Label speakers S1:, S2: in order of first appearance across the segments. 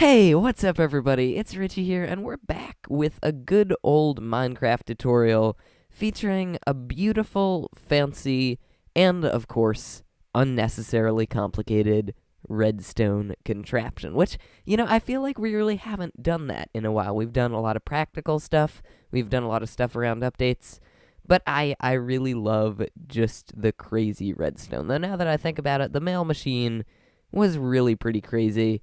S1: Hey, what's up everybody? It's Richie here, and we're back with a good old Minecraft tutorial featuring a beautiful, fancy, and of course, unnecessarily complicated redstone contraption, which, I feel like we really haven't done that in a while. We've done a lot of practical stuff, we've done a lot of stuff around updates, but I really love just the crazy redstone. Though now that I think about it, the mail machine was really pretty crazy.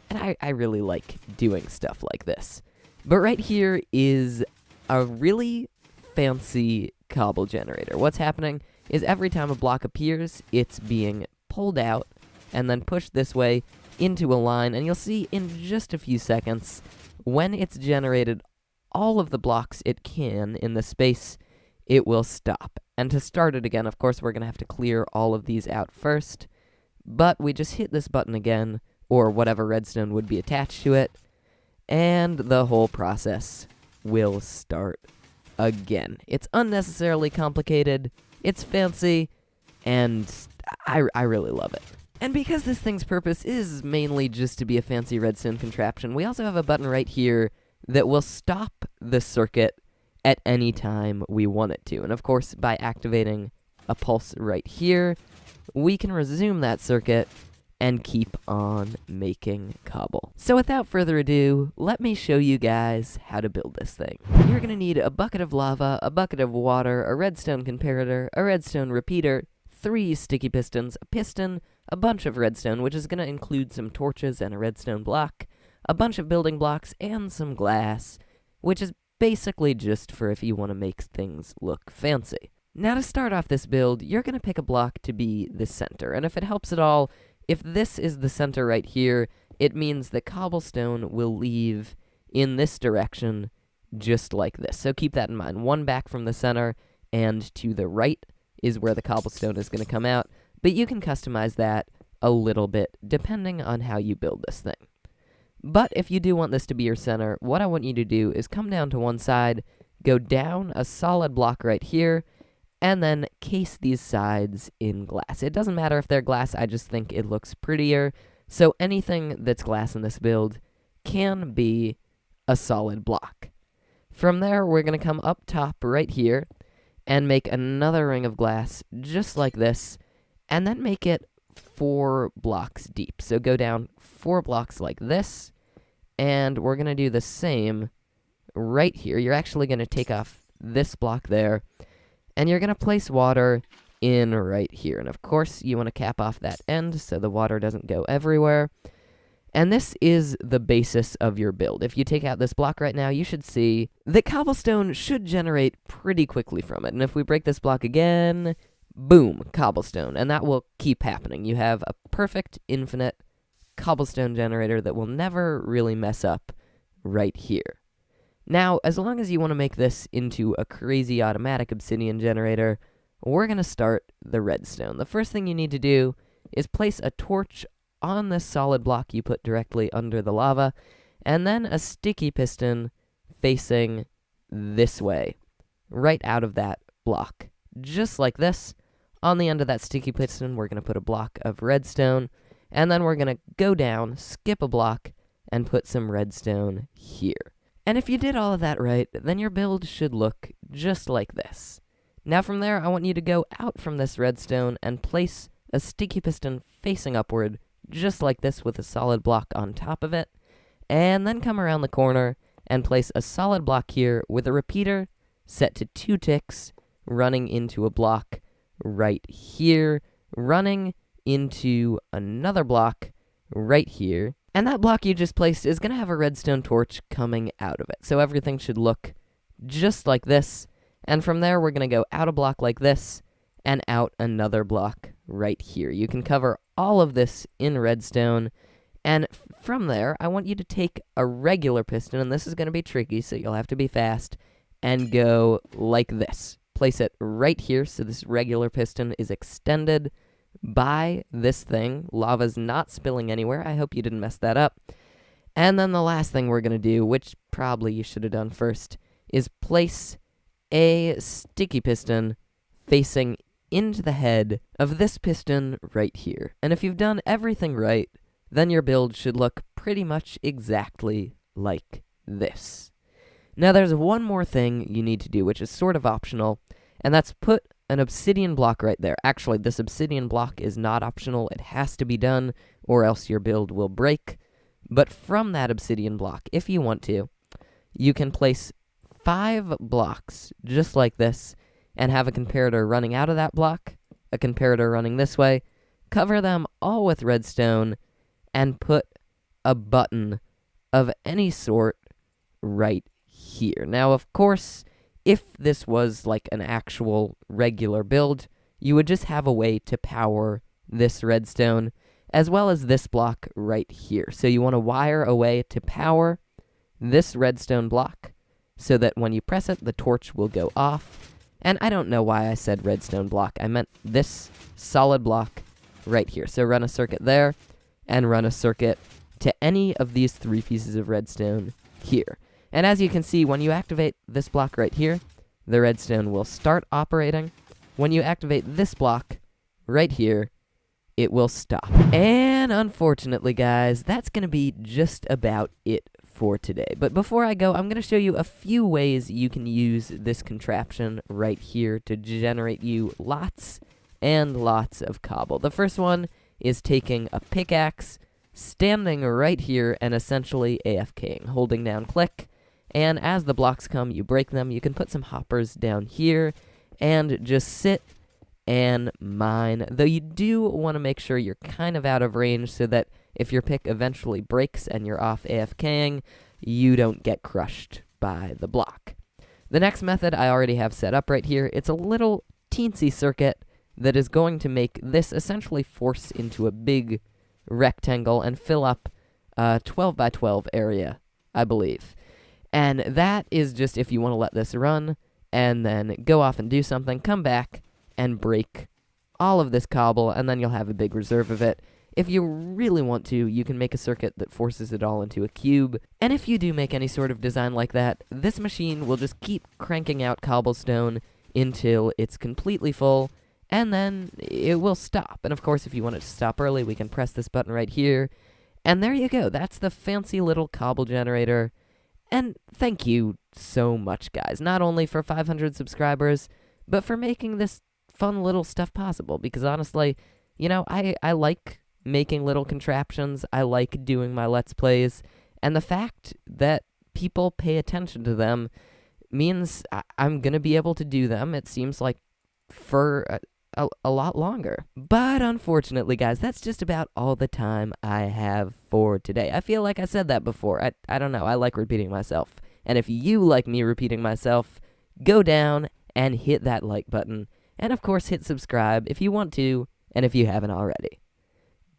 S1: And I really like doing stuff like this. But right here is a really fancy cobble generator. What's happening is every time a block appears, it's being pulled out and then pushed this way into a line. And you'll see in just a few seconds, when it's generated all of the blocks it can in the space, it will stop. And to start it again, of course, we're going to have to clear all of these out first. But we just hit this button again, or whatever redstone would be attached to it, and the whole process will start again. It's unnecessarily complicated, it's fancy, and I really love it. And because this thing's purpose is mainly just to be a fancy redstone contraption, we also have a button right here that will stop the circuit at any time we want it to. And of course, by activating a pulse right here, we can resume that circuit and keep on making cobble. So without further ado, let me show you guys how to build this thing. You're going to need a bucket of lava, a bucket of water, a redstone comparator, a redstone repeater, 3 sticky pistons, a piston, a bunch of redstone, which is going to include some torches and a redstone block, a bunch of building blocks, and some glass, which is basically just for if you want to make things look fancy. Now to start off this build, you're going to pick a block to be the center, and if it helps at all, if this is the center right here, it means that cobblestone will leave in this direction just like this. So keep that in mind. One back from the center, and to the right is where the cobblestone is going to come out, but you can customize that a little bit depending on how you build this thing. But if you do want this to be your center, what I want you to do is come down to one side, go down a solid block right here, and then case these sides in glass. It doesn't matter if they're glass, I just think it looks prettier. So anything that's glass in this build can be a solid block. From there, we're going to come up top right here and make another ring of glass just like this, and then make it 4 blocks deep. So go down 4 blocks like this, and we're going to do the same right here. You're actually going to take off this block there, and you're going to place water in right here. And of course, you want to cap off that end so the water doesn't go everywhere. And this is the basis of your build. If you take out this block right now, you should see that cobblestone should generate pretty quickly from it. And if we break this block again, boom, cobblestone. And that will keep happening. You have a perfect, infinite cobblestone generator that will never really mess up right here. Now, as long as you want to make this into a crazy automatic obsidian generator, we're going to start the redstone. The first thing you need to do is place a torch on this solid block you put directly under the lava, and then a sticky piston facing this way, right out of that block. Just like this, on the end of that sticky piston, we're going to put a block of redstone, and then we're going to go down, skip a block, and put some redstone here. And if you did all of that right, then your build should look just like this. Now from there, I want you to go out from this redstone and place a sticky piston facing upward, just like this with a solid block on top of it, and then come around the corner and place a solid block here with a repeater set to 2 ticks, running into a block right here, running into another block right here. And that block you just placed is going to have a redstone torch coming out of it. So everything should look just like this. And from there, we're going to go out a block like this and out another block right here. You can cover all of this in redstone. And from there, I want you to take a regular piston, and this is going to be tricky, so you'll have to be fast, and go like this. Place it right here so this regular piston is extended by this thing. Lava's not spilling anywhere. I hope you didn't mess that up. And then the last thing we're going to do, which probably you should have done first, is place a sticky piston facing into the head of this piston right here. And if you've done everything right, then your build should look pretty much exactly like this. Now there's one more thing you need to do, which is sort of optional, and that's put an obsidian block right there. Actually, this obsidian block is not optional. It has to be done, or else your build will break. But from that obsidian block, if you want to, you can place 5 blocks just like this, and have a comparator running out of that block, a comparator running this way, cover them all with redstone, and put a button of any sort right here. Now, of course, if this was like an actual regular build, you would just have a way to power this redstone, as well as this block right here. So you want to wire a way to power this redstone block, so that when you press it, the torch will go off. And I don't know why I said redstone block. I meant this solid block right here. So run a circuit there, and run a circuit to any of these 3 pieces of redstone here. And as you can see, when you activate this block right here, the redstone will start operating. When you activate this block right here, it will stop. And unfortunately, guys, that's going to be just about it for today. But before I go, I'm going to show you a few ways you can use this contraption right here to generate you lots and lots of cobble. The first one is taking a pickaxe, standing right here, and essentially AFKing, holding down click, and as the blocks come, you break them. You can put some hoppers down here, and just sit and mine, though you do want to make sure you're kind of out of range so that if your pick eventually breaks and you're off AFKing, you don't get crushed by the block. The next method I already have set up right here. It's a little teensy circuit that is going to make this essentially force into a big rectangle and fill up a 12 by 12 area, I believe. And that is just if you want to let this run and then go off and do something, come back and break all of this cobble, and then you'll have a big reserve of it. If you really want to, you can make a circuit that forces it all into a cube. And if you do make any sort of design like that, this machine will just keep cranking out cobblestone until it's completely full, and then it will stop. And of course, if you want it to stop early, we can press this button right here. And there you go. That's the fancy little cobble generator. And thank you so much, guys. Not only for 500 subscribers, but for making this fun little stuff possible. Because honestly, you know, I like making little contraptions. I like doing my Let's Plays. And the fact that people pay attention to them means I'm going to be able to do them, it seems like, for a lot longer. But unfortunately, guys, that's just about all the time I have for today. I feel like I said that before. I don't know. I like repeating myself. And if you like me repeating myself, go down and hit that like button. And of course, hit subscribe if you want to, and if you haven't already.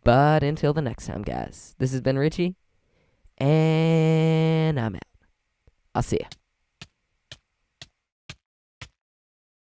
S1: But until the next time, guys, this has been Richie, and I'm out. I'll see ya.